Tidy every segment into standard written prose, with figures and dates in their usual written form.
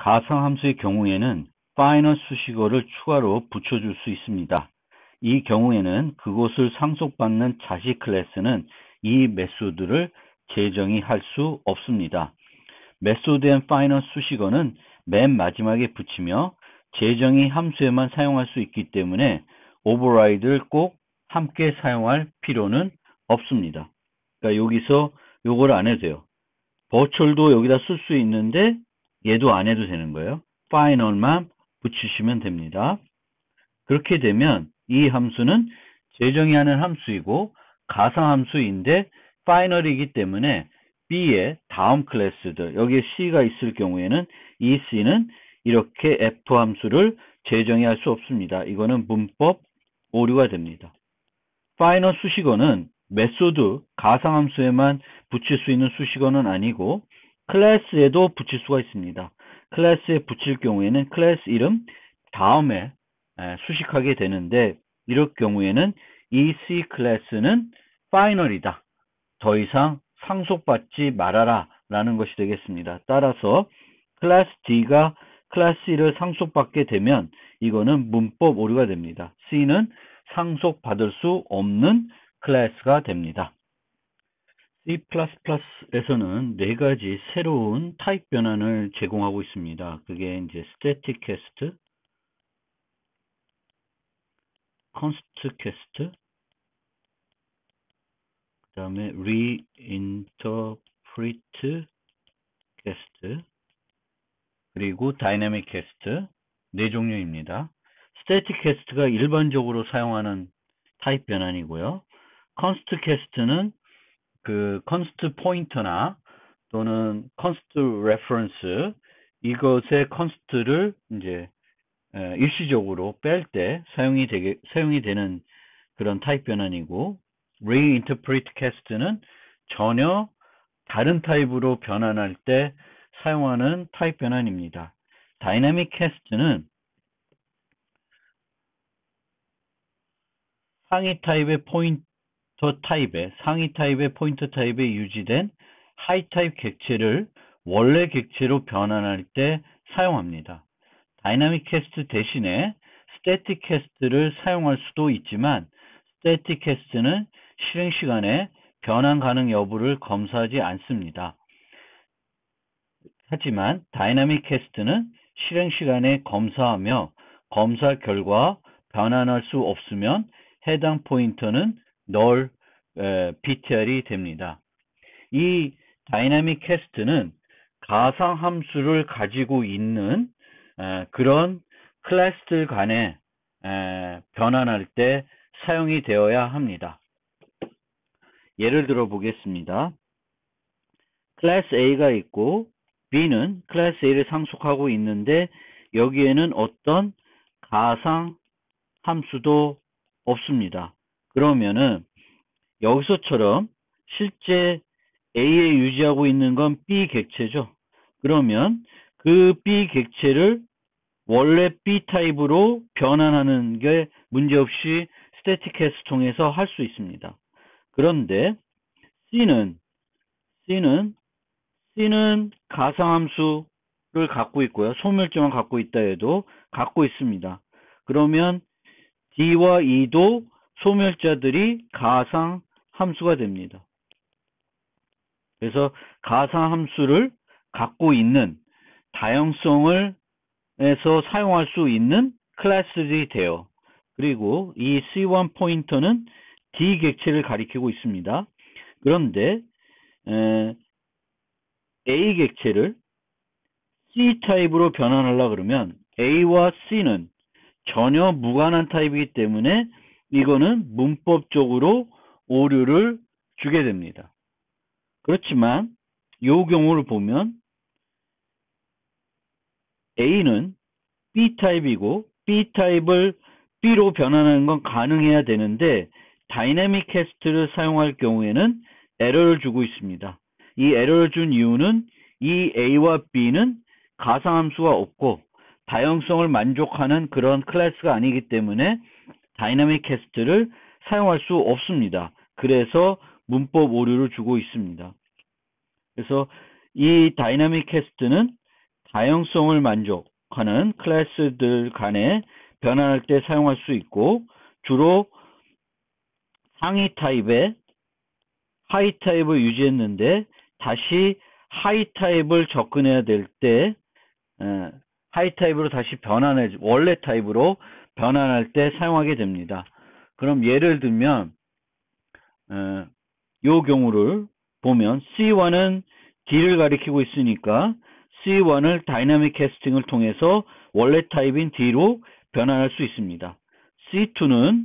가상함수의 경우에는 파이널 수식어를 추가로 붙여줄 수 있습니다. 이 경우에는 그곳을 상속받는 자식 클래스는 이 메소드를 재정의할 수 없습니다. 메소드 앤 파이널 수식어는 맨 마지막에 붙이며 재정의 함수에만 사용할 수 있기 때문에 오버라이드를 꼭 함께 사용할 필요는 없습니다. 그러니까 여기서 요걸 안 해도 돼요. 버추얼도 여기다 쓸 수 있는데 얘도 안 해도 되는 거예요. 파이널만 붙이시면 됩니다. 그렇게 되면 이 함수는 재정의하는 함수이고 가상함수인데 파이널이기 때문에 B의 다음 클래스들, 여기에 C가 있을 경우에는 이 C는 이렇게 F 함수를 재정의할 수 없습니다. 이거는 문법 오류가 됩니다. 파이널 수식어는 메소드, 가상함수에만 붙일 수 있는 수식어는 아니고 클래스에도 붙일 수가 있습니다. 클래스에 붙일 경우에는 클래스 이름 다음에 수식하게 되는데 이럴 경우에는 이 C 클래스는 파이널이다. 더 이상 상속받지 말아라 라는 것이 되겠습니다. 따라서 클래스 D가 클래스 C를 상속받게 되면 이거는 문법 오류가 됩니다. C는 상속받을 수 없는 클래스가 됩니다. C++에서는 네 가지 새로운 타입 변환을 제공하고 있습니다. 그게 이제 static cast, const cast, 그 다음에 reinterpret cast, 그리고 dynamic cast 네 종류입니다. static cast가 일반적으로 사용하는 타입 변환이고요. const cast는 그 const 포인터나 또는 const reference 이것의 const를 이제 일시적으로 뺄 때 사용이 되는 그런 타입 변환이고, reinterpret cast는 전혀 다른 타입으로 변환할 때 사용하는 타입 변환입니다. dynamic cast는 상위 타입의 포인터 타입에 유지된 하이 타입 객체를 원래 객체로 변환할 때 사용합니다. 다이나믹 캐스트 대신에 스태틱 캐스트를 사용할 수도 있지만 스태틱 캐스트는 실행 시간에 변환 가능 여부를 검사하지 않습니다. 하지만 다이나믹 캐스트는 실행 시간에 검사하며 검사 결과 변환할 수 없으면 해당 포인터는 널 BTR이 됩니다. 이 다이나믹 캐스트는 가상 함수를 가지고 있는 그런 클래스들 간에 변환할 때 사용이 되어야 합니다. 예를 들어 보겠습니다. 클래스 A가 있고 B는 클래스 A를 상속하고 있는데 여기에는 어떤 가상 함수도 없습니다. 그러면은 여기서처럼 실제 A에 유지하고 있는 건 B 객체죠. 그러면 그 B 객체를 원래 B 타입으로 변환하는 게 문제없이 스태틱 캐스트 통해서 할 수 있습니다. 그런데 C는 가상함수를 갖고 있고요. 소멸점만 갖고 있다 해도 갖고 있습니다. 그러면 D와 E도 소멸자들이 가상함수가 됩니다. 그래서 가상함수를 갖고 있는 다양성을 해서 사용할 수 있는 클래스들이 돼요. 그리고 이 C1 포인터는 D 객체를 가리키고 있습니다. 그런데 A 객체를 C 타입으로 변환하려고 그러면 A와 C는 전혀 무관한 타입이기 때문에 이거는 문법적으로 오류를 주게 됩니다. 그렇지만 이 경우를 보면 A는 B 타입이고 B 타입을 B로 변환하는 건 가능해야 되는데 다이내믹 캐스트를 사용할 경우에는 에러를 주고 있습니다. 이 에러를 준 이유는 이 A와 B는 가상함수가 없고 다양성을 만족하는 그런 클래스가 아니기 때문에 다이내믹 캐스트를 사용할 수 없습니다. 그래서 문법 오류를 주고 있습니다. 그래서 이 다이내믹 캐스트는 다양성을 만족하는 클래스들 간에 변환할 때 사용할 수 있고, 주로 상위 타입에 하이 타입을 유지했는데 다시 하이 타입을 접근해야 될 때 하이 타입으로 다시 원래 타입으로 변환할 때 사용하게 됩니다. 그럼 예를 들면 이 경우를 보면 C1은 D를 가리키고 있으니까 C1을 다이나믹 캐스팅을 통해서 원래 타입인 D로 변환할 수 있습니다. C2는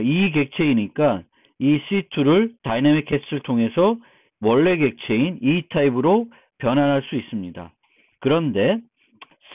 E 객체이니까 이 C2를 다이나믹 캐스팅을 통해서 원래 객체인 E 타입으로 변환할 수 있습니다. 그런데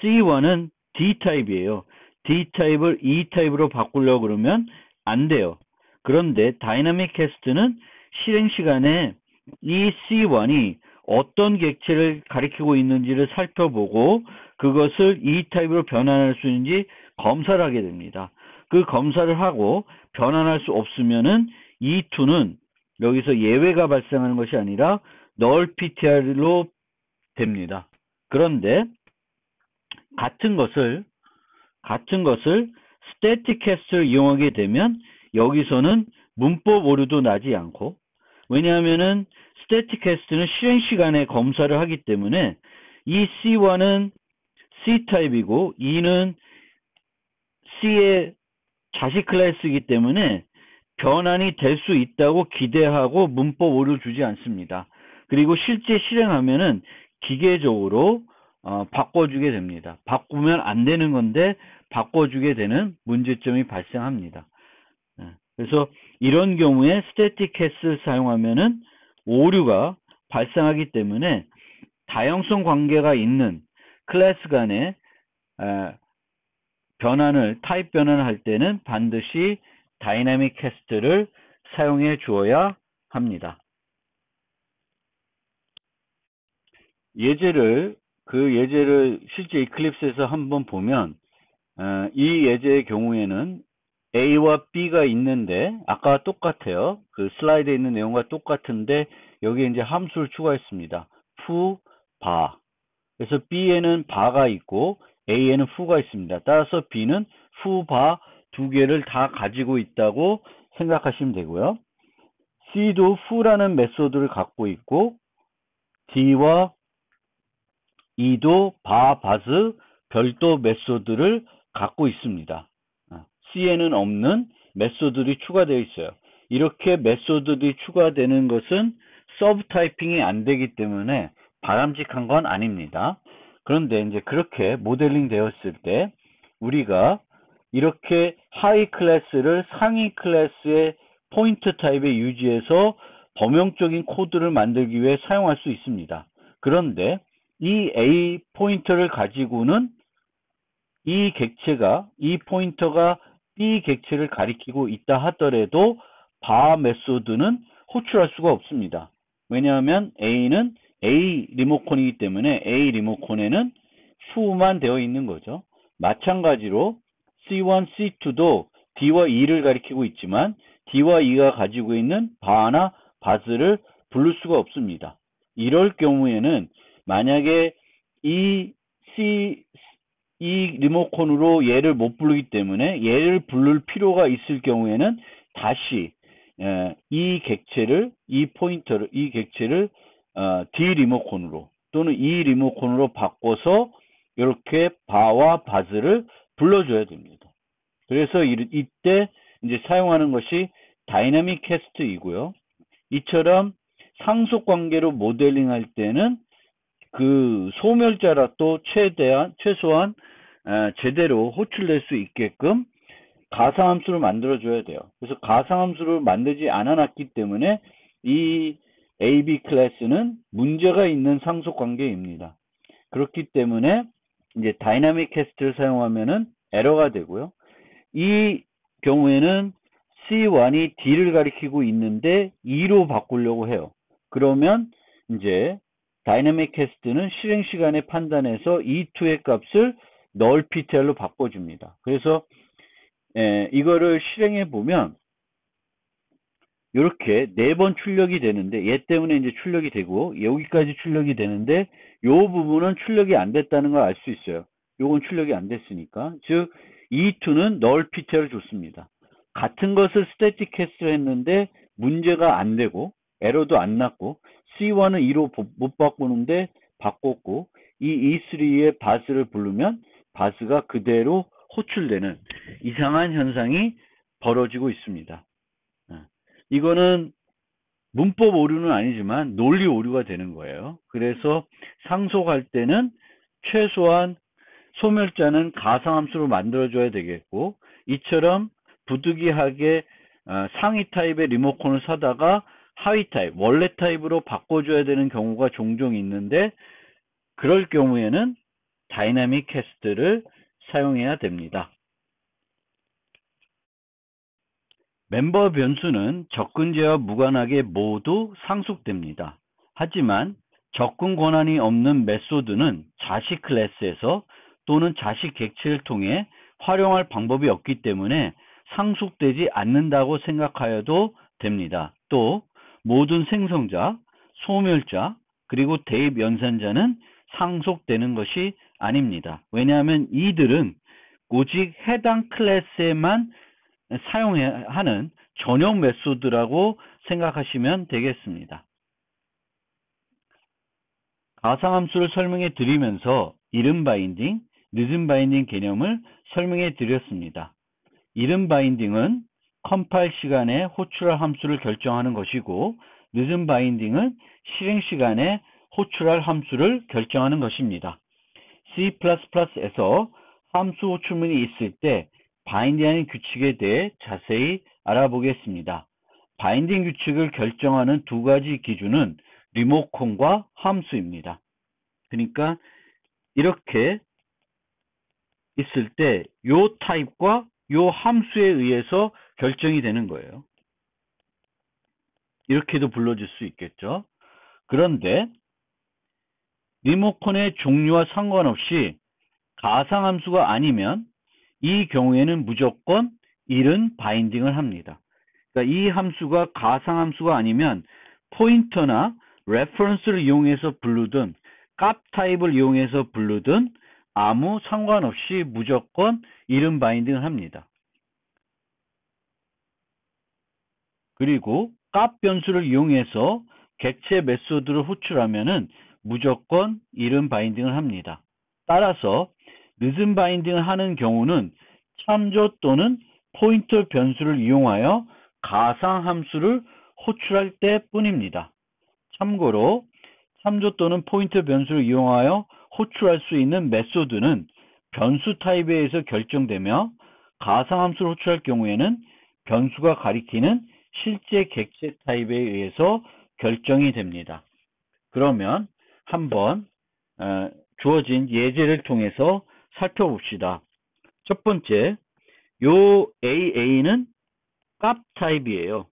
C1은 D 타입이에요. D 타입을 E 타입으로 바꾸려고 그러면 안 돼요. 그런데 다이나믹 캐스트는 실행 시간에 이 C1이 어떤 객체를 가리키고 있는지를 살펴보고 그것을 E 타입으로 변환할 수 있는지 검사를 하게 됩니다. 그 검사를 하고 변환할 수 없으면은 E2는 여기서 예외가 발생하는 것이 아니라 null PTR로 됩니다. 그런데 같은 것을 static cast를 이용하게 되면 여기서는 문법 오류도 나지 않고, 왜냐하면은 static cast는 실행 시간에 검사를 하기 때문에 이 C1은 C 타입이고 E는 C의 자식 클래스이기 때문에 변환이 될 수 있다고 기대하고 문법 오류 주지 않습니다. 그리고 실제 실행하면은 기계적으로 바꿔주게 됩니다. 바꾸면 안 되는 건데 바꿔주게 되는 문제점이 발생합니다. 그래서 이런 경우에 스태틱 캐스를 사용하면은 오류가 발생하기 때문에 다양성 관계가 있는 클래스 간의 타입 변환을 할 때는 반드시 다이나믹 캐스트를 사용해 주어야 합니다. 그 예제를 실제 이클립스에서 한번 보면 이 예제의 경우에는 A와 B가 있는데 아까 똑같아요. 그 슬라이드에 있는 내용과 똑같은데 여기에 이제 함수를 추가했습니다. fu, 바. 그래서 B에는 바가 있고 A에는 fu가 있습니다. 따라서 B는 fu, 바 두 개를 다 가지고 있다고 생각하시면 되고요. C도 fu라는 메소드를 갖고 있고 D와 E도 바, 바즈 별도 메소드를 갖고 있습니다. C에는 없는 메소드들이 추가되어 있어요. 이렇게 메소드들이 추가되는 것은 서브 타이핑이 안 되기 때문에 바람직한 건 아닙니다. 그런데 이제 그렇게 모델링 되었을 때 우리가 이렇게 하이 클래스를 상위 클래스의 포인트 타입에 유지해서 범용적인 코드를 만들기 위해 사용할 수 있습니다. 그런데 이 A 포인터를 가지고는 이 포인터가 B 객체를 가리키고 있다 하더라도 바 메소드는 호출할 수가 없습니다. 왜냐하면 A는 A 리모컨이기 때문에 A 리모컨에는 fu만 되어 있는 거죠. 마찬가지로 C1, C2도 D와 E를 가리키고 있지만 D와 E가 가지고 있는 바나 바즈를 부를 수가 없습니다. 이럴 경우에는 만약에 이 리모컨으로 얘를 못 부르기 때문에 얘를 부를 필요가 있을 경우에는 다시 이 객체를 D 리모컨으로 또는 E 리모컨으로 바꿔서 이렇게 바와 바즈를 불러줘야 됩니다. 그래서 이때 이제 사용하는 것이 다이나믹 캐스트이고요. 이처럼 상속 관계로 모델링 할 때는 그 소멸자라도 최소한 제대로 호출될 수 있게끔 가상함수를 만들어줘야 돼요. 그래서 가상함수를 만들지 않아놨기 때문에 이 AB 클래스는 문제가 있는 상속 관계입니다. 그렇기 때문에 이제 다이나믹 캐스트를 사용하면은 에러가 되고요. 이 경우에는 C1이 D를 가리키고 있는데 E로 바꾸려고 해요. 그러면 이제 다이나믹 캐스트는 실행 시간에 판단해서 E2의 값을 null PTR로 바꿔줍니다. 그래서 이거를 실행해 보면 이렇게 4번 출력이 되는데 얘 때문에 이제 출력이 되고 여기까지 출력이 되는데 요 부분은 출력이 안 됐다는 걸 알 수 있어요. 요건 출력이 안 됐으니까. 즉, E2는 null PTR을 줬습니다. 같은 것을 static cast를 했는데 문제가 안 되고 에러도 안 났고 C1은 2로 못 바꾸는데 바꿨고 이 E3의 바스를 부르면 바스가 그대로 호출되는 이상한 현상이 벌어지고 있습니다. 이거는 문법 오류는 아니지만 논리 오류가 되는 거예요. 그래서 상속할 때는 최소한 소멸자는 가상함수로 만들어줘야 되겠고, 이처럼 부득이하게 상위 타입의 리모컨을 사다가 하위 타입, 원래 타입으로 바꿔줘야 되는 경우가 종종 있는데, 그럴 경우에는 다이나믹 캐스트를 사용해야 됩니다. 멤버 변수는 접근제와 무관하게 모두 상속됩니다. 하지만 접근 권한이 없는 메소드는 자식 클래스에서 또는 자식 객체를 통해 활용할 방법이 없기 때문에 상속되지 않는다고 생각하여도 됩니다. 또 모든 생성자, 소멸자, 그리고 대입 연산자는 상속되는 것이 아닙니다. 왜냐하면 이들은 오직 해당 클래스에만 사용하는 전용 메소드라고 생각하시면 되겠습니다. 가상함수를 설명해 드리면서 이름 바인딩, 늦은 바인딩 개념을 설명해 드렸습니다. 이름 바인딩은 컴파일 시간에 호출할 함수를 결정하는 것이고, 늦은 바인딩은 실행 시간에 호출할 함수를 결정하는 것입니다. C++에서 함수 호출문이 있을 때 바인딩하는 규칙에 대해 자세히 알아보겠습니다. 바인딩 규칙을 결정하는 두 가지 기준은 리모컨과 함수입니다. 그러니까 이렇게 있을 때 요 타입과 요 함수에 의해서 결정이 되는 거예요. 이렇게도 불러줄 수 있겠죠. 그런데 리모컨의 종류와 상관없이 가상함수가 아니면 이 경우에는 무조건 이른 바인딩을 합니다. 그러니까 이 함수가 가상함수가 아니면 포인터나 레퍼런스를 이용해서 부르든 값 타입을 이용해서 부르든 아무 상관없이 무조건 이른 바인딩을 합니다. 그리고 값 변수를 이용해서 객체 메소드를 호출하면은 무조건 이른 바인딩을 합니다. 따라서 늦은 바인딩을 하는 경우는 참조 또는 포인터 변수를 이용하여 가상함수를 호출할 때 뿐입니다. 참고로 참조 또는 포인터 변수를 이용하여 호출할 수 있는 메소드는 변수 타입에 의해서 결정되며, 가상함수를 호출할 경우에는 변수가 가리키는 실제 객체 타입에 의해서 결정이 됩니다. 그러면 한번 주어진 예제를 통해서 살펴봅시다. 첫 번째, 요 AA는 값 타입이에요.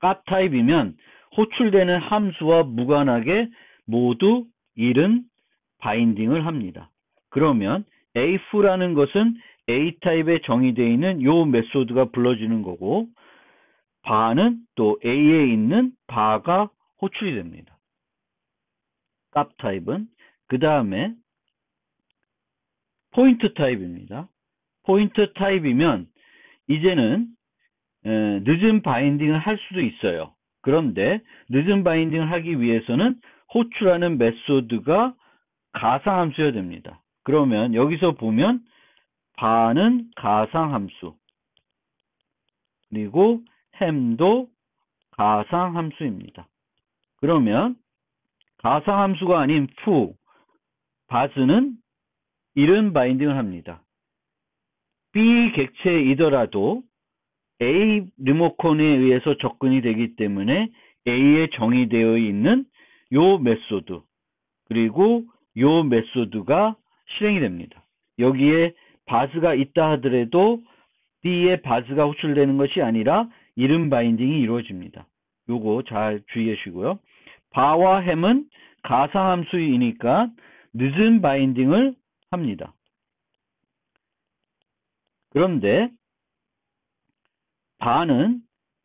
값 타입이면 호출되는 함수와 무관하게 모두 이른 바인딩을 합니다. 그러면 AF라는 것은 A 타입에 정의되어 있는 요 메소드가 불러지는 거고, 바는 또 A에 있는 바가 호출이 됩니다. 값 타입은. 그 다음에 포인트 타입입니다. 포인트 타입이면 이제는 늦은 바인딩을 할 수도 있어요. 그런데 늦은 바인딩을 하기 위해서는 호출하는 메소드가 가상함수여야 됩니다. 그러면 여기서 보면 바는 가상함수, 그리고 햄도 가상함수입니다. 그러면 가상함수가 아닌 fu, 바스는 이른 바인딩을 합니다. B 객체이더라도 A 리모컨에 의해서 접근이 되기 때문에 A에 정의되어 있는 요 메소드, 그리고 요 메소드가 실행이 됩니다. 여기에 바스가 있다 하더라도 B의 바스가 호출되는 것이 아니라 이른 바인딩이 이루어집니다. 요거 잘 주의해 주시고요. 바와 햄은 가상함수이니까 늦은 바인딩을 합니다. 그런데 바는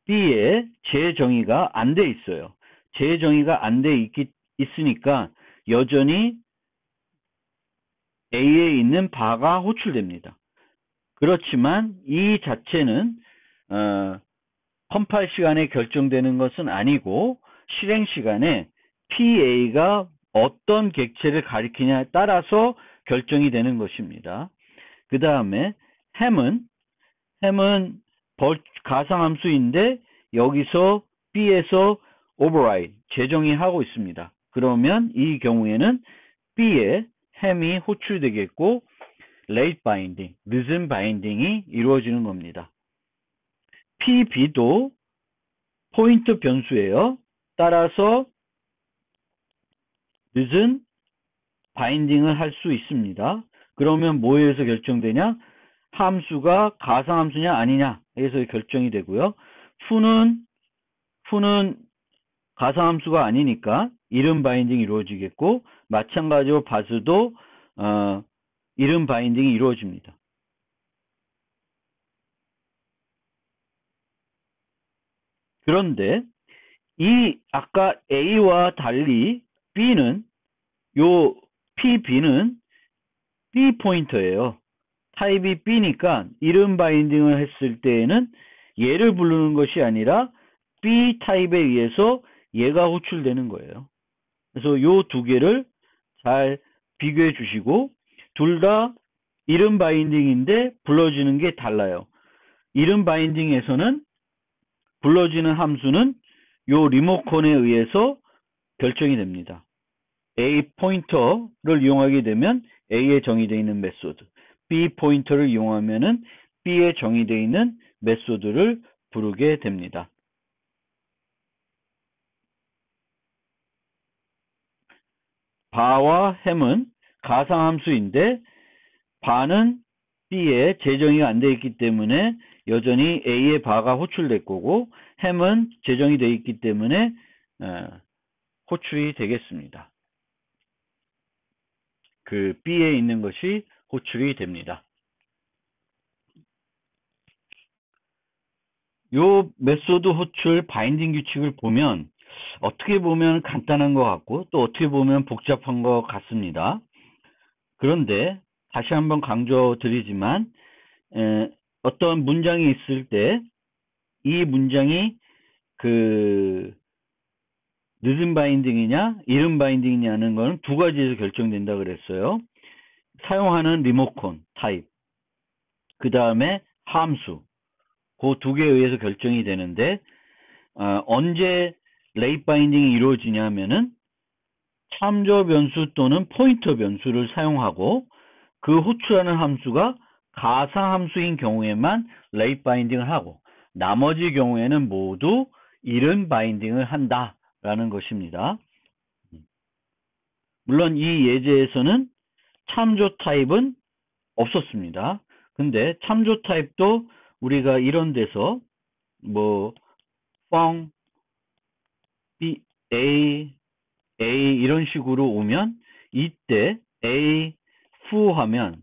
B에 재정의가 안 돼 있어요. 재정의가 안 돼 있으니까 여전히 A에 있는 바가 호출됩니다. 그렇지만 이 자체는 컴파일 시간에 결정되는 것은 아니고 실행 시간에 PA가 어떤 객체를 가리키냐에 따라서 결정이 되는 것입니다. 그 다음에 ham은 가상함수인데 여기서 B에서 override, 재정의 하고 있습니다. 그러면 이 경우에는 B에 ham이 호출되겠고 late binding, 늦은 바인딩이 이루어지는 겁니다. PB도 포인터 변수예요. 따라서 늦은 바인딩을 할 수 있습니다. 그러면 뭐에 의해서 결정되냐? 함수가 가상함수냐 아니냐 에서 결정이 되고요. fu는 가상함수가 아니니까 이름 바인딩이 이루어지겠고 마찬가지로 바스도 이름 바인딩이 이루어집니다. 그런데 이 아까 A와 달리 B는 요 PB는 B 포인터예요. 타입이 B니까 이름 바인딩을 했을 때에는 얘를 부르는 것이 아니라 B 타입에 의해서 얘가 호출되는 거예요. 그래서 요 두 개를 잘 비교해 주시고 둘 다 이름 바인딩인데 불러지는 게 달라요. 이름 바인딩에서는 불러지는 함수는 요 리모컨에 의해서 결정이 됩니다. A 포인터를 이용하게 되면 A에 정의되어 있는 메소드, B 포인터를 이용하면은 B에 정의되어 있는 메소드를 부르게 됩니다. 바와 ham은 가상함수인데 바는 B에 재정의가 안 되어 있기 때문에 여전히 A의 바가 호출될 거고 ham은 재정이 되어 있기 때문에 호출이 되겠습니다. 그 B에 있는 것이 호출이 됩니다. 요 메소드 호출 바인딩 규칙을 보면 어떻게 보면 간단한 것 같고 또 어떻게 보면 복잡한 것 같습니다. 그런데 다시 한번 강조드리지만 어떤 문장이 있을 때 이 문장이 그 늦은 바인딩이냐 이른 바인딩이냐는 건 두 가지에서 결정된다 그랬어요. 사용하는 리모컨 타입, 그 다음에 함수, 그 두 개에 의해서 결정이 되는데 언제 레이트 바인딩이 이루어지냐 하면은 참조 변수 또는 포인터 변수를 사용하고 그 호출하는 함수가 가상 함수인 경우에만 레이트 바인딩을 하고 나머지 경우에는 모두 이른 바인딩을 한다라는 것입니다. 물론 이 예제에서는 참조 타입은 없었습니다. 근데 참조 타입도 우리가 이런 데서 뭐 펑, B, A 이런 식으로 오면 이때 A, 후 하면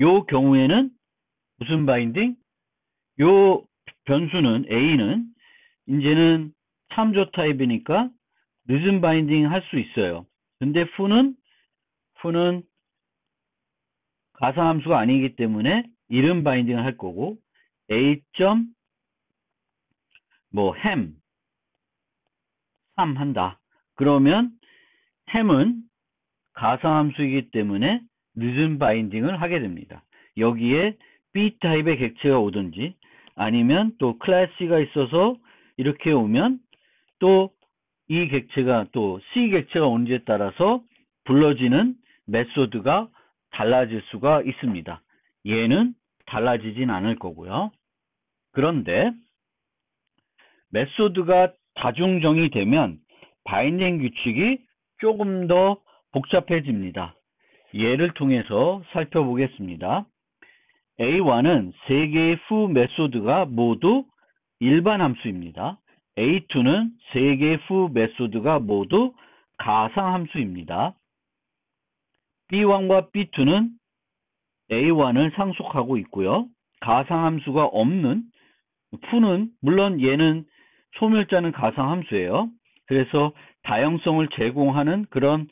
요 경우에는 무슨 바인딩? 요 변수는 A는 이제는 참조 타입이니까 늦은 바인딩 할 수 있어요. 근데 후는 가상함수가 아니기 때문에 이른 바인딩을 할 거고 A. ham 3 한다. 그러면 ham은 가상함수이기 때문에 늦은 바인딩을 하게 됩니다. 여기에 B 타입의 객체가 오든지 아니면 또 클래스가 있어서 이렇게 오면 또 이 객체가 또 C 객체가 오는지에 따라서 불러지는 메소드가 달라질 수가 있습니다. 얘는 달라지진 않을 거고요. 그런데 메소드가 다중정의 되면 바인딩 규칙이 조금 더 복잡해집니다. 예를 통해서 살펴보겠습니다. A1은 3개의 후 메소드가 모두 일반 함수입니다. A2는 3개의 후 메소드가 모두 가상 함수입니다. B1과 B2는 A1을 상속하고 있고요. 가상 함수가 없는 fu는 물론 얘는 소멸자는 가상 함수예요. 그래서 다형성을 제공하는 그런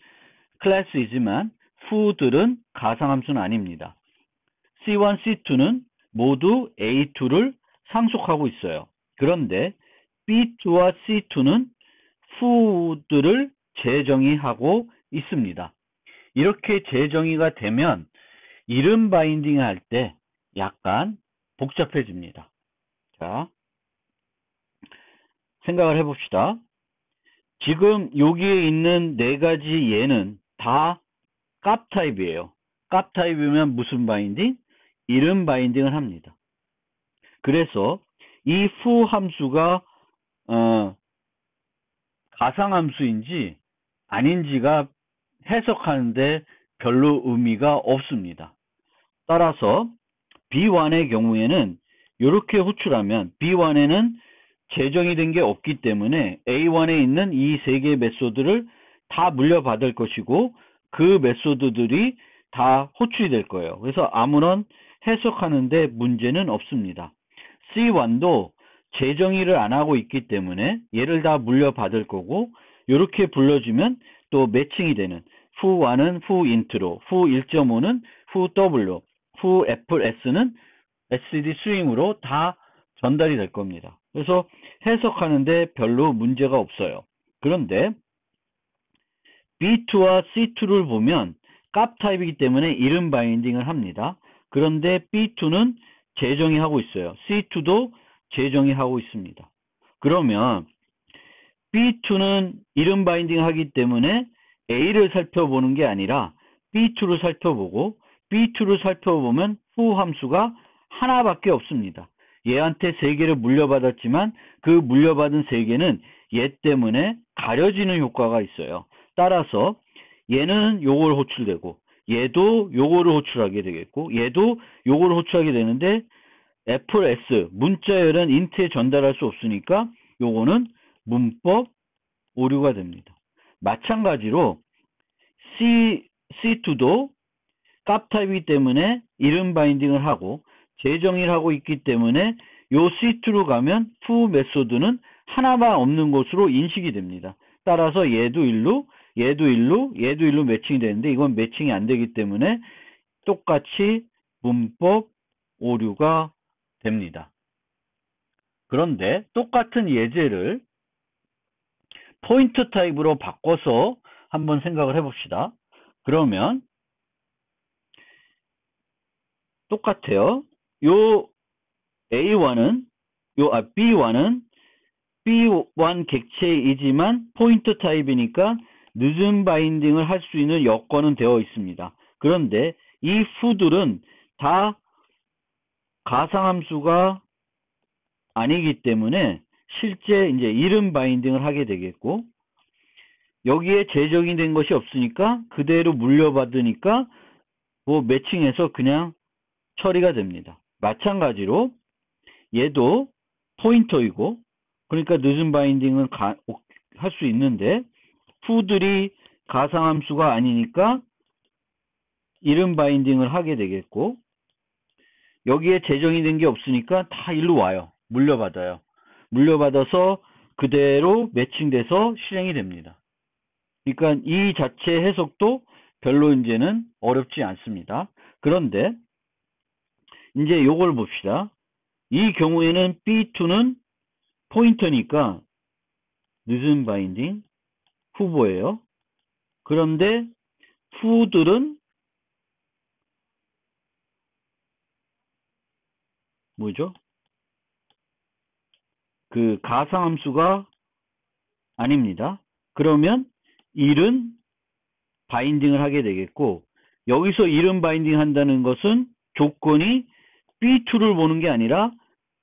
클래스이지만 who들은 가상함수는 아닙니다. C1, C2는 모두 A2를 상속하고 있어요. 그런데 B2와 C2는 who들을 재정의하고 있습니다. 이렇게 재정의가 되면 이름 바인딩 할 때 약간 복잡해집니다. 자, 생각을 해봅시다. 지금 여기에 있는 네 가지 예는 다 값 타입이에요. 값 타입이면 무슨 바인딩? 이름 바인딩을 합니다. 그래서 이 foo 함수가 가상함수인지 아닌지가 해석하는데 별로 의미가 없습니다. 따라서 B1의 경우에는 이렇게 호출하면 B1에는 재정이 된 게 없기 때문에 A1에 있는 이 세 개의 메소드를 다 물려받을 것이고 그 메소드들이 다 호출이 될 거예요. 그래서 아무런 해석하는데 문제는 없습니다. C1도 재정의를 안 하고 있기 때문에 얘를 다 물려받을 거고 이렇게 불러주면 또 매칭이 되는 foo1은 foo int로, foo 1.5는 foo w, foo 애플 s는 SCD 스윙으로 다 전달이 될 겁니다. 그래서 해석하는데 별로 문제가 없어요. 그런데 B2와 C2를 보면 값 타입이기 때문에 이름 바인딩을 합니다. 그런데 B2는 재정의하고 있어요. C2도 재정의하고 있습니다. 그러면 B2는 이름 바인딩 하기 때문에 A를 살펴보는 게 아니라 B2를 살펴보고 B2를 살펴보면 foo 함수가 하나밖에 없습니다. 얘한테 3개를 물려받았지만 그 물려받은 3개는 얘 때문에 가려지는 효과가 있어요. 따라서 얘는 요걸 호출되고 얘도 요거를 호출하게 되겠고 얘도 요거를 호출하게 되는데 애플 S 문자열은 인트에 전달할 수 없으니까 요거는 문법 오류가 됩니다. 마찬가지로 C2도 값 타입이기 때문에 이름 바인딩을 하고 재정의를 하고 있기 때문에 요 C2로 가면 foo 메소드는 하나만 없는 것으로 인식이 됩니다. 따라서 얘도 일로, 얘도 일로, 얘도 일로 매칭이 되는데 이건 매칭이 안 되기 때문에 똑같이 문법 오류가 됩니다. 그런데 똑같은 예제를 포인트 타입으로 바꿔서 한번 생각을 해봅시다. 그러면 똑같아요. 요 A1은 B1은 B1 객체이지만 포인트 타입이니까 늦은 바인딩을 할 수 있는 여건은 되어 있습니다. 그런데 이 foo들은 다 가상함수가 아니기 때문에 실제 이제 이름 바인딩을 하게 되겠고 여기에 재정이 된 것이 없으니까 그대로 물려받으니까 뭐 매칭해서 그냥 처리가 됩니다. 마찬가지로 얘도 포인터이고 그러니까 늦은 바인딩은 할 수 있는데 foo들이 가상함수가 아니니까 이름 바인딩을 하게 되겠고 여기에 재정이 된 게 없으니까 다 일로 와요. 물려받아요. 물려받아서 그대로 매칭돼서 실행이 됩니다. 그러니까 이 자체 해석도 별로 이제는 어렵지 않습니다. 그런데 이제 요걸 봅시다. 이 경우에는 B2는 포인터니까 늦은 바인딩 후보예요. 그런데 foo들은 뭐죠? 그 가상함수가 아닙니다. 그러면 일은 바인딩을 하게 되겠고 여기서 이름 바인딩 한다는 것은 조건이 B2를 보는 게 아니라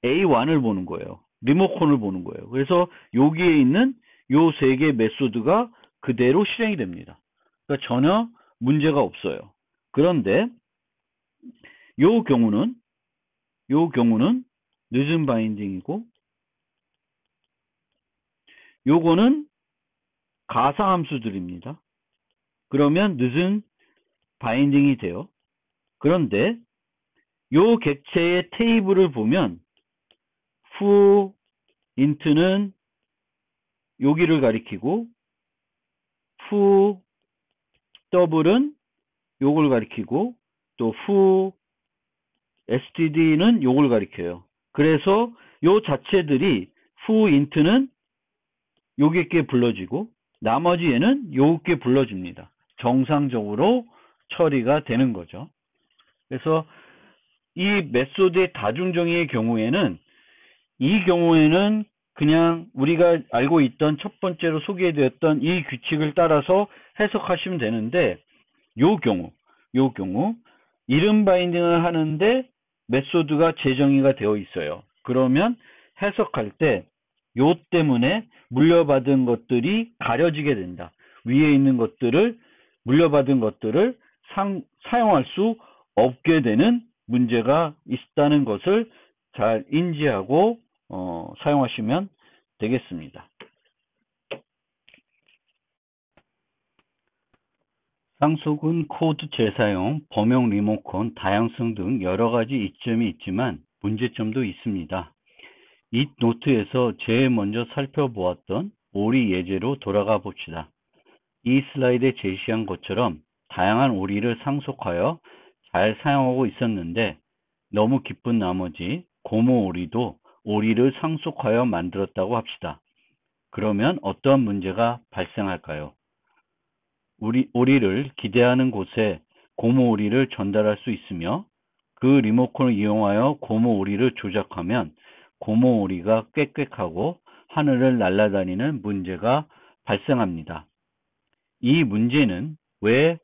A1을 보는 거예요. 리모컨을 보는 거예요. 그래서 여기에 있는 요 세 개 메소드가 그대로 실행이 됩니다. 그러니까 전혀 문제가 없어요. 그런데 요 경우는 늦은 바인딩이고 요거는 가상함수들입니다. 그러면 늦은 바인딩이 돼요. 그런데 요 객체의 테이블을 보면 foo int는 여기를 가리키고 foo double은 요걸 가리키고 또 who, std는 요걸 가리켜요. 그래서 요 자체들이 who int는 요게 불러지고 나머지 얘는 요게 불러집니다. 정상적으로 처리가 되는 거죠. 그래서 이 메소드의 다중정의의 경우에는 이 경우에는 그냥 우리가 알고 있던 첫 번째로 소개되었던 이 규칙을 따라서 해석하시면 되는데 요 경우 이름 바인딩을 하는데 메소드가 재정의가 되어 있어요. 그러면 해석할 때 요 때문에 물려받은 것들이 가려지게 된다. 위에 있는 것들을 물려받은 것들을 사용할 수 없게 되는 문제가 있다는 것을 잘 인지하고 사용하시면 되겠습니다. 상속은 코드 재사용, 범용 리모컨, 다양성 등 여러 가지 이점이 있지만 문제점도 있습니다. 이 노트에서 제일 먼저 살펴보았던 오리 예제로 돌아가 봅시다. 이 슬라이드에 제시한 것처럼 다양한 오리를 상속하여 잘 사용하고 있었는데 너무 기쁜 나머지 고모 오리도 오리를 상속하여 만들었다고 합시다. 그러면 어떤 문제가 발생할까요? 오리를 기대하는 곳에 고모 오리를 전달할 수 있으며 그 리모컨을 이용하여 고모 오리를 조작하면 고모 오리가 꽥꽥하고 하늘을 날아다니는 문제가 발생합니다. 이 문제는 왜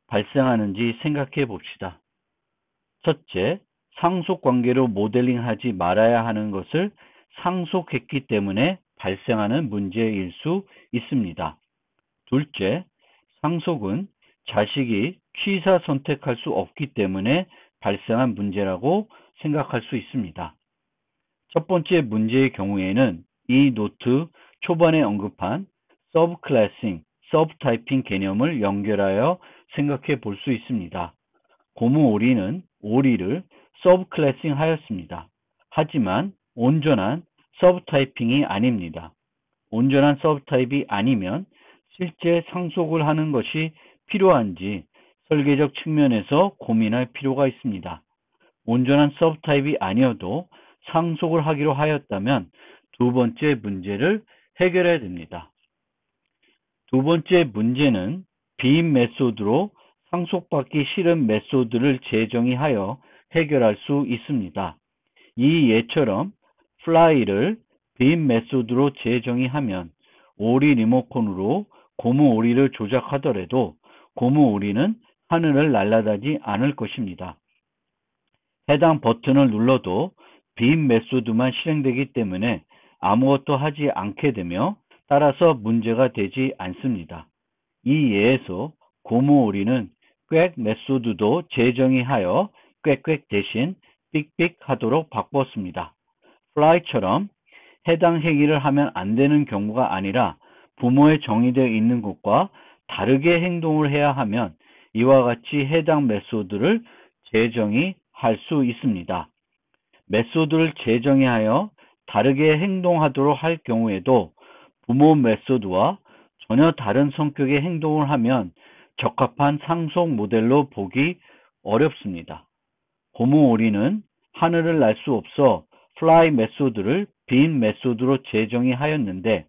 발생하는지 생각해 봅시다. 첫째, 상속관계로 모델링하지 말아야 하는 것을 상속했기 때문에 발생하는 문제일 수 있습니다. 둘째, 상속은 자식이 취사 선택할 수 없기 때문에 발생한 문제라고 생각할 수 있습니다. 첫 번째 문제의 경우에는 이 노트 초반에 언급한 서브클래싱, 서브타이핑 개념을 연결하여 생각해 볼 수 있습니다. 고무 오리는 오리를 서브클래싱 하였습니다. 하지만 온전한 서브타이핑이 아닙니다. 온전한 서브타입이 아니면 실제 상속을 하는 것이 필요한지 설계적 측면에서 고민할 필요가 있습니다. 온전한 서브타입이 아니어도 상속을 하기로 하였다면 두 번째 문제를 해결해야 됩니다. 두 번째 문제는 빈 메소드로 상속받기 싫은 메소드를 재정의하여 해결할 수 있습니다. 이 예처럼 fly를 빈 메소드로 재정의하면 오리 리모컨으로 고무 오리를 조작하더라도 고무 오리는 하늘을 날아다니지 않을 것입니다. 해당 버튼을 눌러도 빈 메소드만 실행되기 때문에 아무것도 하지 않게 되며 따라서 문제가 되지 않습니다. 이 예에서 고무 오리는 꽥 메소드도 재정의하여 꽥꽥 대신 삑삑 하도록 바꿨습니다. fly처럼 해당 행위를 하면 안 되는 경우가 아니라 부모에 정의되어 있는 것과 다르게 행동을 해야 하면 이와 같이 해당 메소드를 재정의할 수 있습니다. 메소드를 재정의하여 다르게 행동하도록 할 경우에도 부모 메소드와 전혀 다른 성격의 행동을 하면 적합한 상속 모델로 보기 어렵습니다. 고무 오리는 하늘을 날 수 없어 fly 메소드를 빈 메소드로 재정의하였는데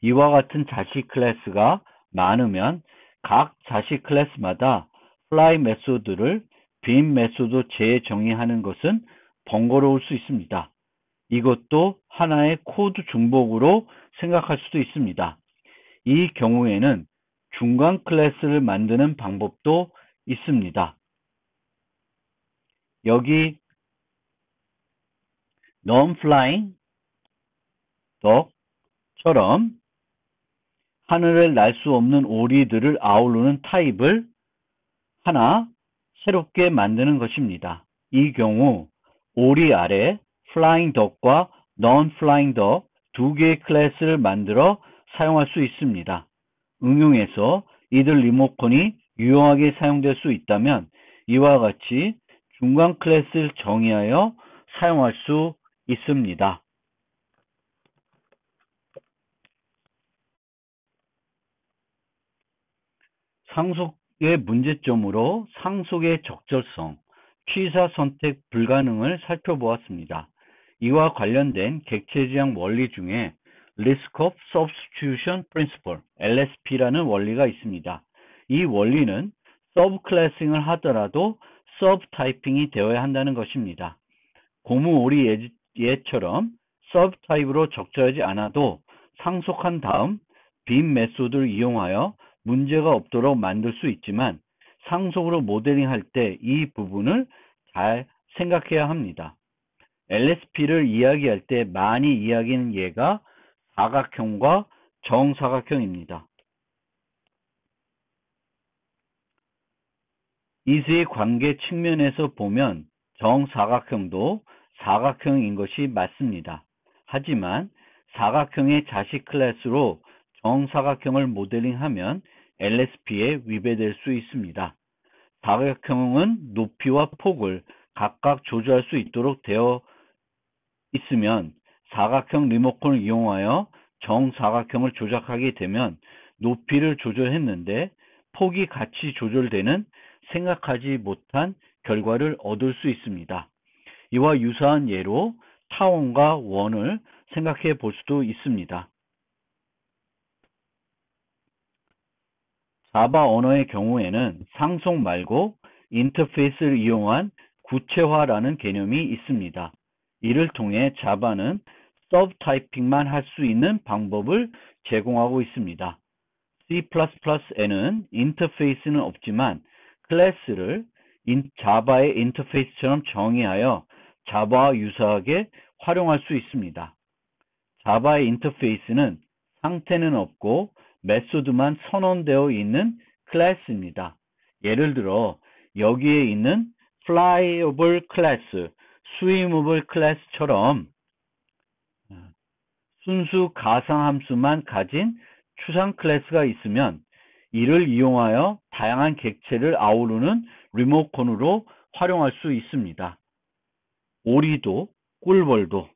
이와 같은 자식 클래스가 많으면 각 자식 클래스마다 fly 메소드를 빈 메소드로 재정의하는 것은 번거로울 수 있습니다. 이것도 하나의 코드 중복으로 생각할 수도 있습니다. 이 경우에는 중간 클래스를 만드는 방법도 있습니다. 여기 non-flying dog처럼 하늘을 날 수 없는 오리들을 아우르는 타입을 하나 새롭게 만드는 것입니다. 이 경우 오리 아래 flying dog과 non-flying dog 두 개의 클래스를 만들어 사용할 수 있습니다. 응용해서 이들 리모컨이 유용하게 사용될 수 있다면 이와 같이 중간 클래스를 정의하여 사용할 수 있습니다. 의 문제점으로 상속의 적절성, 취사 선택 불가능을 살펴보았습니다. 이와 관련된 객체지향 원리 중에 Risk of Substitution Principle, LSP라는 원리가 있습니다. 이 원리는 서브클래싱을 하더라도 서브타이핑이 되어야 한다는 것입니다. 고무오리 예처럼 서브타입으로 적절하지 않아도 상속한 다음 빔 메소드를 이용하여 문제가 없도록 만들 수 있지만 상속으로 모델링할 때 이 부분을 잘 생각해야 합니다. LSP를 이야기할 때 많이 이야기하는 예가 사각형과 정사각형입니다. 이수의 관계 측면에서 보면 정사각형도 사각형인 것이 맞습니다. 하지만 사각형의 자식 클래스로 정사각형을 모델링하면 LSP에 위배될 수 있습니다. 사각형은 높이와 폭을 각각 조절할 수 있도록 되어 있으면 사각형 리모컨을 이용하여 정사각형을 조작하게 되면 높이를 조절했는데 폭이 같이 조절되는 생각하지 못한 결과를 얻을 수 있습니다. 이와 유사한 예로 타원과 원을 생각해 볼 수도 있습니다. 자바 언어의 경우에는 상속 말고 인터페이스를 이용한 구체화라는 개념이 있습니다. 이를 통해 자바는 서브타이핑만 할 수 있는 방법을 제공하고 있습니다. C++에는 인터페이스는 없지만 클래스를 자바의 인터페이스처럼 정의하여 자바와 유사하게 활용할 수 있습니다. 자바의 인터페이스는 상태는 없고 메소드만 선언되어 있는 클래스입니다. 예를 들어 여기에 있는 flyable 클래스, swimmable 클래스처럼 순수 가상함수만 가진 추상 클래스가 있으면 이를 이용하여 다양한 객체를 아우르는 리모컨으로 활용할 수 있습니다. 오리도, 꿀벌도,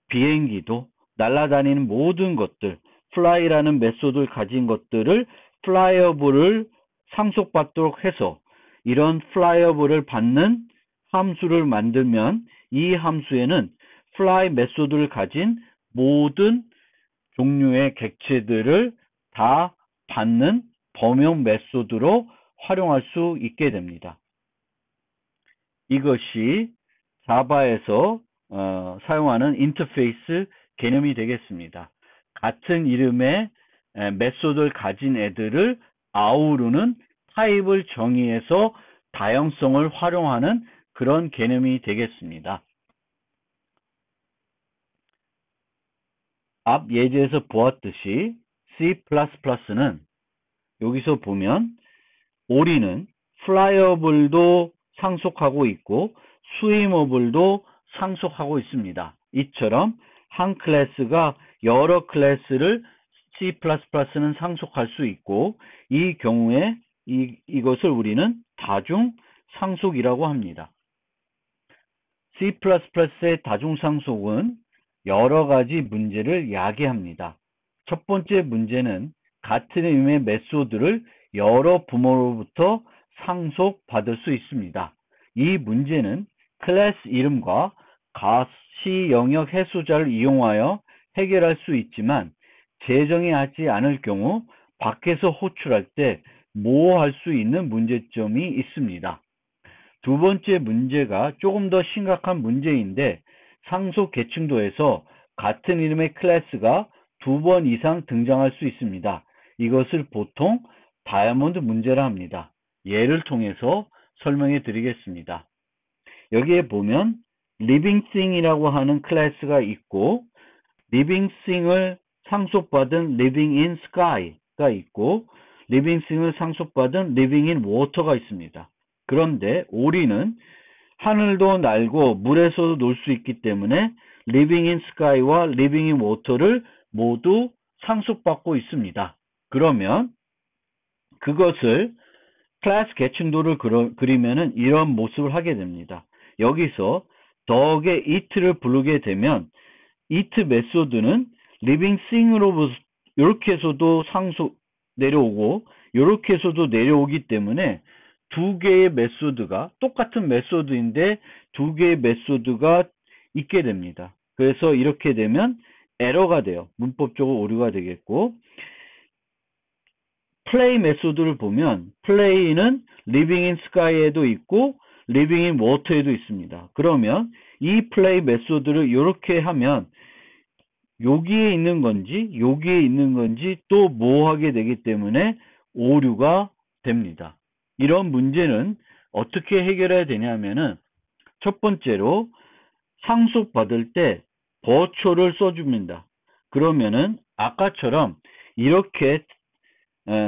비행기도, 날아다니는 모든 것들, fly라는 메소드를 가진 것들을 flyable을 상속받도록 해서 이런 flyable을 받는 함수를 만들면 이 함수에는 fly 메소드를 가진 모든 종류의 객체들을 다 받는 범용 메소드로 활용할 수 있게 됩니다. 이것이 자바에서 사용하는 인터페이스 개념이 되겠습니다. 같은 이름의 메소드를 가진 애들을 아우르는 타입을 정의해서 다양성을 활용하는 그런 개념이 되겠습니다. 앞 예제에서 보았듯이 C++는 여기서 보면 오리는 flyable도 상속하고 있고 swimable도 상속하고 있습니다. 이처럼 한 클래스가 여러 클래스를 C++는 상속할 수 있고 이 경우에 이것을 우리는 다중 상속이라고 합니다. C++의 다중 상속은 여러 가지 문제를 야기합니다. 첫 번째 문제는 같은 의미의 메소드를 여러 부모로부터 상속받을 수 있습니다. 이 문제는 클래스 이름과 가시 영역 해소자를 이용하여 해결할 수 있지만 재정이 하지 않을 경우 밖에서 호출할 때 모호할 수 있는 문제점이 있습니다. 두 번째 문제가 조금 더 심각한 문제인데 상속 계층도에서 같은 이름의 클래스가 2번 이상 등장할 수 있습니다. 이것을 보통 다이아몬드 문제라 합니다. 예를 통해서 설명해 드리겠습니다. 여기에 보면 living thing이라고 하는 클래스가 있고 living thing을 상속받은 living in sky가 있고 living thing을 상속받은 living in water가 있습니다. 그런데 오리는 하늘도 날고 물에서도 놀 수 있기 때문에 living in sky와 living in water를 모두 상속받고 있습니다. 그러면 그것을 클래스 계층도를 그리면은 이런 모습을 하게 됩니다. 여기서 dog의 it를 부르게 되면 it 메소드는 living thing으로 이렇게 해서도 상속 내려오고 이렇게 해서도 내려오기 때문에 두 개의 메소드가 똑같은 메소드인데 두 개의 메소드가 있게 됩니다. 그래서 이렇게 되면 에러가 돼요. 문법적으로 오류가 되겠고, 플레이 메소드를 보면 플레이는 living in sky에도 있고 living in water에도 있습니다. 그러면 이 플레이 메소드를 이렇게 하면 여기에 있는 건지 여기에 있는 건지 또 모호하게 되기 때문에 오류가 됩니다. 이런 문제는 어떻게 해결해야 되냐면은 첫 번째로 상속받을 때 버초를 써줍니다. 그러면은 아까처럼 이렇게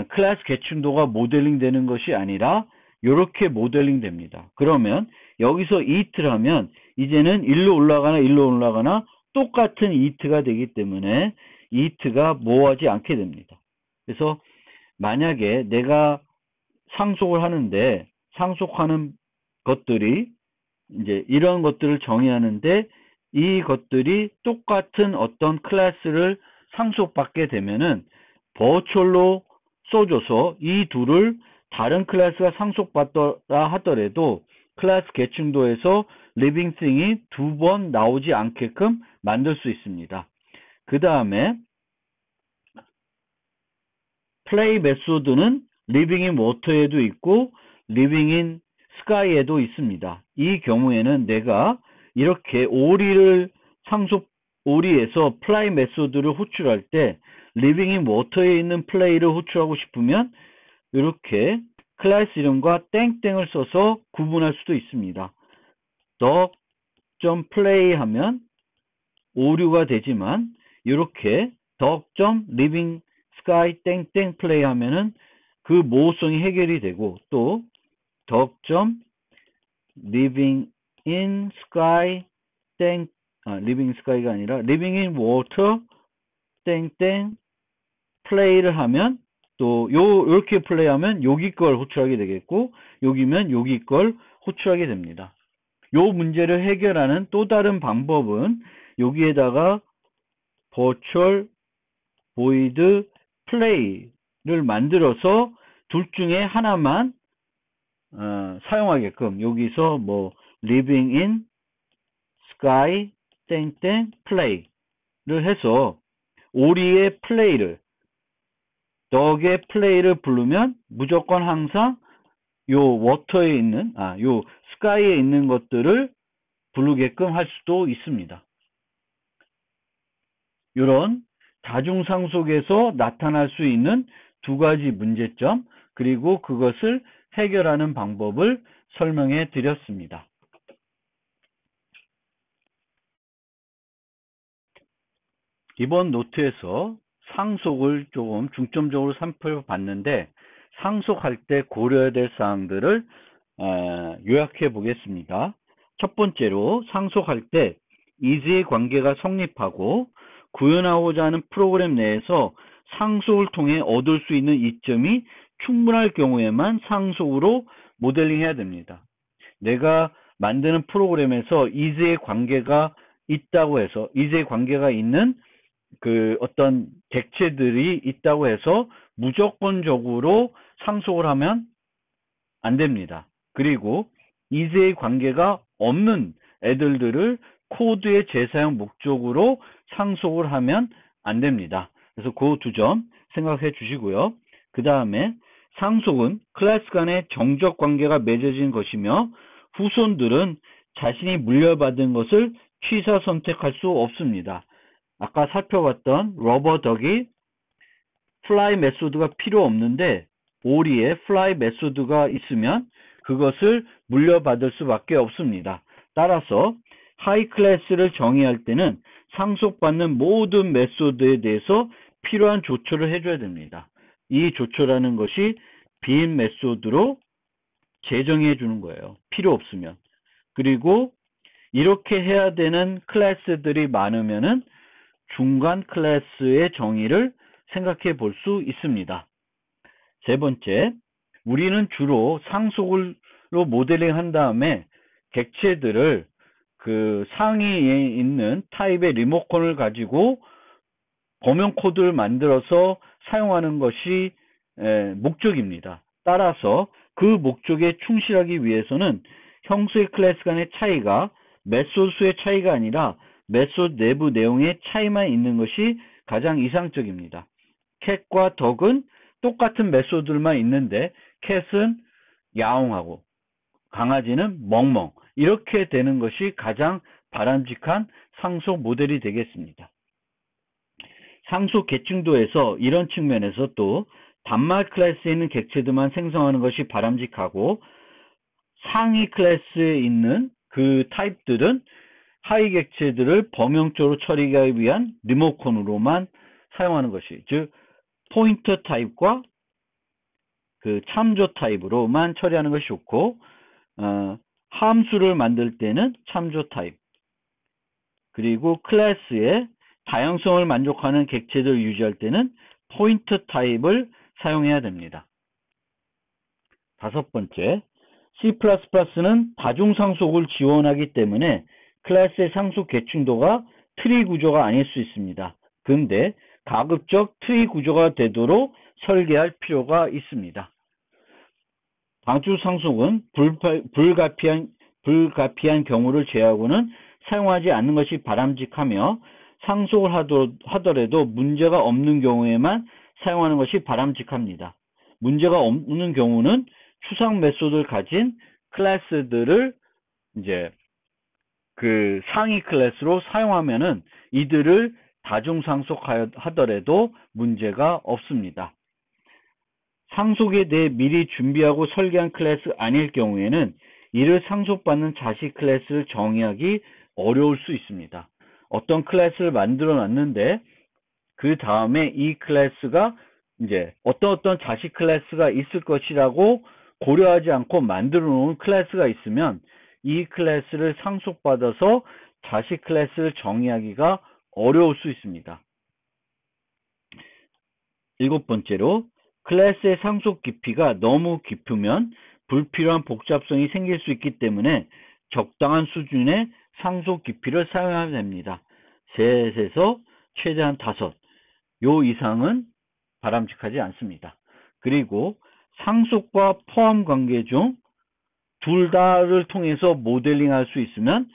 클래스 계층도가 모델링 되는 것이 아니라 이렇게 모델링 됩니다. 그러면 여기서 이트를 하면 이제는 일로 올라가나 똑같은 이트가 되기 때문에 이트가 모호하지 않게 됩니다. 그래서 만약에 내가 상속을 하는데 상속하는 것들이 이제 이런 것들을 정의하는데 이 것들이 똑같은 어떤 클래스를 상속받게 되면은 버추얼로 써줘서 이 둘을 다른 클래스가 상속받더라 하더라도 클래스 계층도에서 living thing이 두 번 나오지 않게끔 만들 수 있습니다. 그 다음에 play 메소드는 living in water에도 있고 living in sky에도 있습니다. 이 경우에는 내가 이렇게 오리에서 play 메소드를 호출할 때 living in water에 있는 play를 호출하고 싶으면 이렇게 클래스 이름과 땡땡을 써서 구분할 수도 있습니다. 덕.play 하면 오류가 되지만 이렇게 덕.living sky 땡땡 play 하면은 그 모호성이 해결이 되고 또 덕.living in sky living in sky가 아니라 living in water 땡땡 플레이를 하면 또 이렇게 플레이하면 여기 걸 호출하게 되겠고 여기면 여기 걸 호출하게 됩니다. 요 문제를 해결하는 또 다른 방법은 여기에다가 virtual void play를 만들어서 둘 중에 하나만 사용하게끔 여기서 뭐 living in sky 땡땡 play를 해서 오리의 플레이를 덕의 플레이를 부르면 무조건 항상 요 워터에 있는 요 스카이에 있는 것들을 부르게끔 할 수도 있습니다. 이런 다중상속에서 나타날 수 있는 두 가지 문제점 그리고 그것을 해결하는 방법을 설명해 드렸습니다. 이번 노트에서 상속을 조금 중점적으로 살펴봤는데 상속할 때 고려해야 될 사항들을 요약해 보겠습니다. 첫 번째로 상속할 때 이즈의 관계가 성립하고 구현하고자 하는 프로그램 내에서 상속을 통해 얻을 수 있는 이점이 충분할 경우에만 상속으로 모델링 해야 됩니다. 내가 만드는 프로그램에서 이즈의 관계가 있다고 해서 이즈의 관계가 있는 그 어떤 객체들이 있다고 해서 무조건적으로 상속을 하면 안 됩니다. 그리고 이즈의 관계가 없는 애들을 코드의 재사용 목적으로 상속을 하면 안 됩니다. 그래서 그 두 점 생각해 주시고요. 그 다음에 상속은 클래스 간의 정적 관계가 맺어진 것이며 후손들은 자신이 물려받은 것을 취사 선택할 수 없습니다. 아까 살펴봤던 러버 덕이 fly 메소드가 필요 없는데 오리에 fly 메소드가 있으면 그것을 물려받을 수밖에 없습니다. 따라서 하이 클래스를 정의할 때는 상속받는 모든 메소드에 대해서 필요한 조처를 해줘야 됩니다. 이 조처라는 것이 빈 메소드로 재정해 주는 거예요. 필요 없으면. 그리고 이렇게 해야 되는 클래스들이 많으면은 중간 클래스의 정의를 생각해 볼 수 있습니다. 세 번째, 우리는 주로 상속으로 모델링 한 다음에 객체들을 그 상위에 있는 타입의 리모컨을 가지고 범용 코드를 만들어서 사용하는 것이 목적입니다. 따라서 그 목적에 충실하기 위해서는 형수의 클래스 간의 차이가 메소드 수의 차이가 아니라 메소드 내부 내용의 차이만 있는 것이 가장 이상적입니다. cat과 dog은 똑같은 메소드들만 있는데 cat은 야옹하고 강아지는 멍멍 이렇게 되는 것이 가장 바람직한 상속 모델이 되겠습니다. 상속 계층도에서 이런 측면에서 또 단말 클래스에 있는 객체들만 생성하는 것이 바람직하고 상위 클래스에 있는 그 타입들은 하위 객체들을 범용적으로 처리하기 위한 리모컨으로만 사용하는 것이, 즉 포인터 타입과 그 참조 타입으로만 처리하는 것이 좋고, 함수를 만들 때는 참조 타입, 그리고 클래스의 다양성을 만족하는 객체들을 유지할 때는 포인터 타입을 사용해야 됩니다. 다섯 번째, C++는 다중상속을 지원하기 때문에 클래스의 상속 계층도가 트리 구조가 아닐 수 있습니다. 근데 가급적 트리 구조가 되도록 설계할 필요가 있습니다. 다중상속은 불가피한 경우를 제외하고는 사용하지 않는 것이 바람직하며 상속을 하더라도 문제가 없는 경우에만 사용하는 것이 바람직합니다. 문제가 없는 경우는 추상 메소드를 가진 클래스들을 이제 그 상위 클래스로 사용하면은 이들을 다중상속하더라도 문제가 없습니다. 상속에 대해 미리 준비하고 설계한 클래스 아닐 경우에는 이를 상속받는 자식 클래스를 정의하기 어려울 수 있습니다. 어떤 클래스를 만들어 놨는데 그 다음에 이 클래스가 이제 어떤 자식 클래스가 있을 것이라고 고려하지 않고 만들어 놓은 클래스가 있으면 이 클래스를 상속받아서 자식 클래스를 정의하기가 어려울 수 있습니다. 일곱 번째로, 클래스의 상속 깊이가 너무 깊으면 불필요한 복잡성이 생길 수 있기 때문에 적당한 수준의 상속 깊이를 사용해야 됩니다. 3에서 최대한 5, 요 이상은 바람직하지 않습니다. 그리고 상속과 포함 관계 중 둘 다를 통해서 모델링할 수 있으면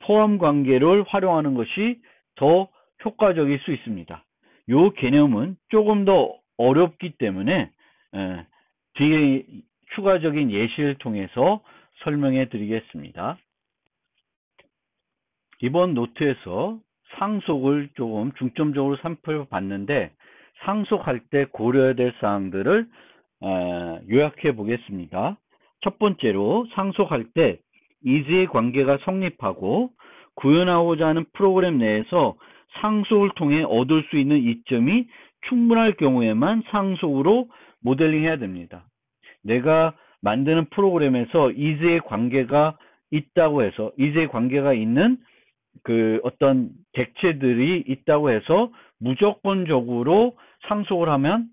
포함 관계를 활용하는 것이 더 효과적일 수 있습니다. 요 개념은 조금 더 어렵기 때문에 뒤에 추가적인 예시를 통해서 설명해 드리겠습니다. 이번 노트에서 상속을 조금 중점적으로 살펴봤는데 상속할 때 고려해야 될 사항들을 요약해 보겠습니다. 첫 번째로, 상속할 때 이즈의 관계가 성립하고 구현하고자 하는 프로그램 내에서 상속을 통해 얻을 수 있는 이점이 충분할 경우에만 상속으로 모델링해야 됩니다. 내가 만드는 프로그램에서 이즈의 관계가 있다고 해서, 이즈의 관계가 있는 그 어떤 객체들이 있다고 해서 무조건적으로 상속을 하면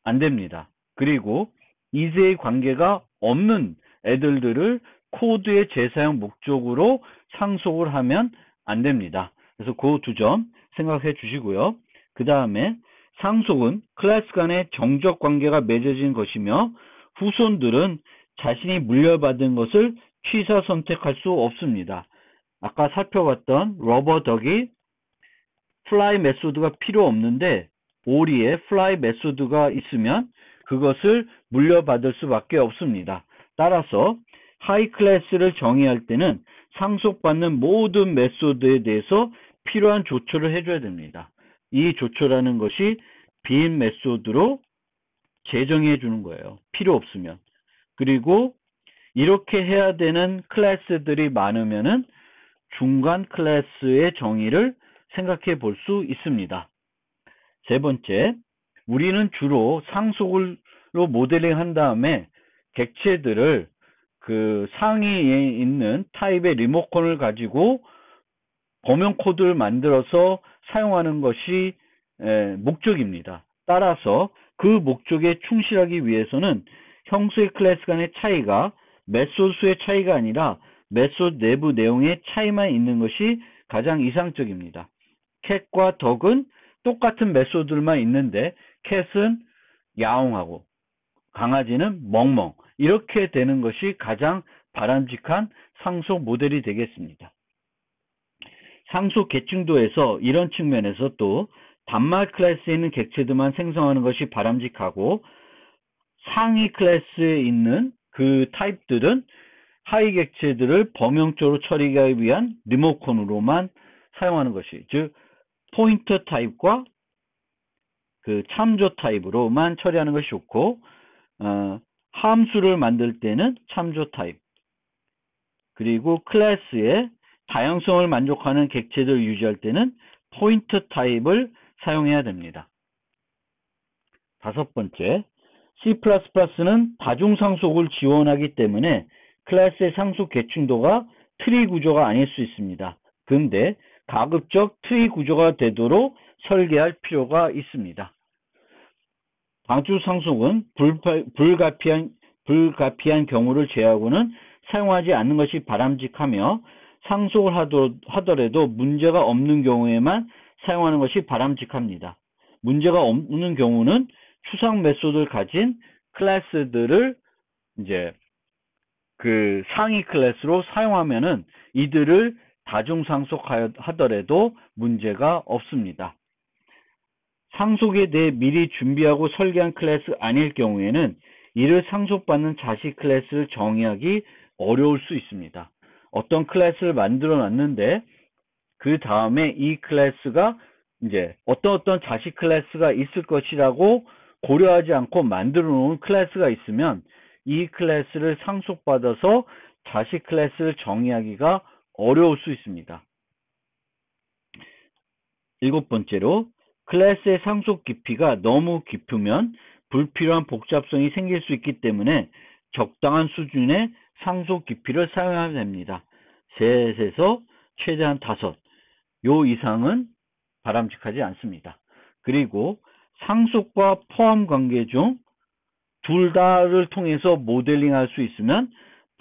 안 됩니다. 그리고 이즈의 관계가 없는 애들을 코드의 재사용 목적으로 상속을 하면 안 됩니다. 그래서 그 두 점 생각해 주시고요. 그 다음에 상속은 클래스 간의 정적 관계가 맺어진 것이며 후손들은 자신이 물려받은 것을 취사 선택할 수 없습니다. 아까 살펴봤던 러버 덕이 fly 메소드가 필요 없는데 오리에 fly 메소드가 있으면 그것을 물려받을 수밖에 없습니다. 따라서 하이 클래스를 정의할 때는 상속받는 모든 메소드에 대해서 필요한 조처를 해줘야 됩니다. 이 조처라는 것이 빈 메소드로 재정해 주는 거예요. 필요 없으면. 그리고 이렇게 해야 되는 클래스들이 많으면은 중간 클래스의 정의를 생각해 볼 수 있습니다. 세 번째, 우리는 주로 상속으로 모델링 한 다음에 객체들을 그 상위에 있는 타입의 리모컨을 가지고 범용 코드를 만들어서 사용하는 것이 목적입니다. 따라서 그 목적에 충실하기 위해서는 형수의 클래스 간의 차이가 메소드 수의 차이가 아니라 메소드 내부 내용의 차이만 있는 것이 가장 이상적입니다. cat과 dog은 똑같은 메소드들만 있는데 cat은 야옹하고 강아지는 멍멍 이렇게 되는 것이 가장 바람직한 상속 모델이 되겠습니다. 상속 계층도에서 이런 측면에서 또 단말 클래스에 있는 객체들만 생성하는 것이 바람직하고 상위 클래스에 있는 그 타입들은 하위 객체들을 범용적으로 처리하기 위한 리모컨으로만 사용하는 것이, 즉 포인터 타입과 그 참조 타입으로만 처리하는 것이 좋고, 함수를 만들 때는 참조 타입, 그리고 클래스의 다양성을 만족하는 객체들을 유지할 때는 포인터 타입을 사용해야 됩니다. 다섯 번째, C++는 다중상속을 지원하기 때문에 클래스의 상속 계층도가 트리 구조가 아닐 수 있습니다. 근데 가급적 트리 구조가 되도록 설계할 필요가 있습니다. 다중상속은 불가피한 경우를 제외하고는 사용하지 않는 것이 바람직하며 상속을 하더라도 문제가 없는 경우에만 사용하는 것이 바람직합니다. 문제가 없는 경우는 추상 메소드를 가진 클래스들을 이제 그 상위 클래스로 사용하면은 이들을 다중상속하더라도 문제가 없습니다. 상속에 대해 미리 준비하고 설계한 클래스 아닐 경우에는 이를 상속받는 자식 클래스를 정의하기 어려울 수 있습니다. 어떤 클래스를 만들어 놨는데 그 다음에 이 클래스가 이제 어떤 자식 클래스가 있을 것이라고 고려하지 않고 만들어 놓은 클래스가 있으면 이 클래스를 상속받아서 자식 클래스를 정의하기가 어려울 수 있습니다. 일곱 번째로, 클래스의 상속 깊이가 너무 깊으면 불필요한 복잡성이 생길 수 있기 때문에 적당한 수준의 상속 깊이를 사용해야 됩니다. 3에서 최대한 5, 요 이상은 바람직하지 않습니다. 그리고 상속과 포함 관계 중 둘 다를 통해서 모델링할 수 있으면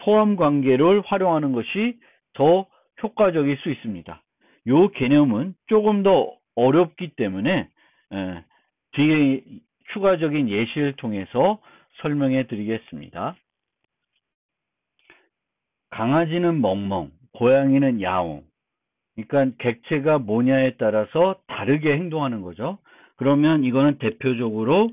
포함 관계를 활용하는 것이 더 효과적일 수 있습니다. 요 개념은 조금 더 어렵기 때문에 뒤에 추가적인 예시를 통해서 설명해 드리겠습니다. 강아지는 멍멍, 고양이는 야옹. 그러니까 객체가 뭐냐에 따라서 다르게 행동하는 거죠. 그러면 이거는 대표적으로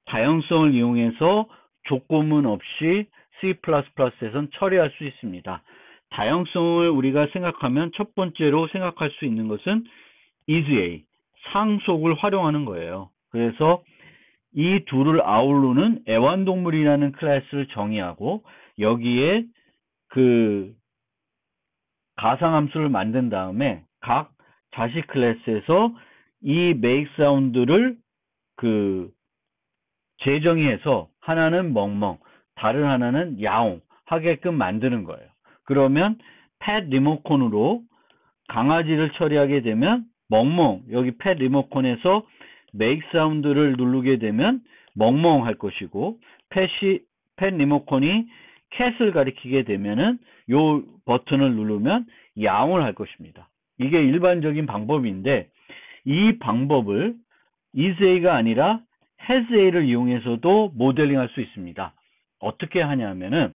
다양성을 이용해서 조건문 없이 C++에선 처리할 수 있습니다. 다양성을 우리가 생각하면 첫 번째로 생각할 수 있는 것은 isA, 상속을 활용하는 거예요. 그래서 이 둘을 아우르는 애완동물이라는 클래스를 정의하고 여기에 그 가상함수를 만든 다음에 각 자식 클래스에서 이 make 사운드를 재정의해서 하나는 멍멍, 다른 하나는 야옹 하게끔 만드는 거예요. 그러면 펫 리모컨으로 강아지를 처리하게 되면 멍멍, 여기 펫 리모컨에서 make 사운드를 누르게 되면 멍멍 할 것이고, 펫 리모컨이 캣을 가리키게 되면은 요 버튼을 누르면 야옹을 할 것입니다. 이게 일반적인 방법인데 이 방법을 isA가 아니라 hasA를 이용해서도 모델링 할 수 있습니다. 어떻게 하냐면은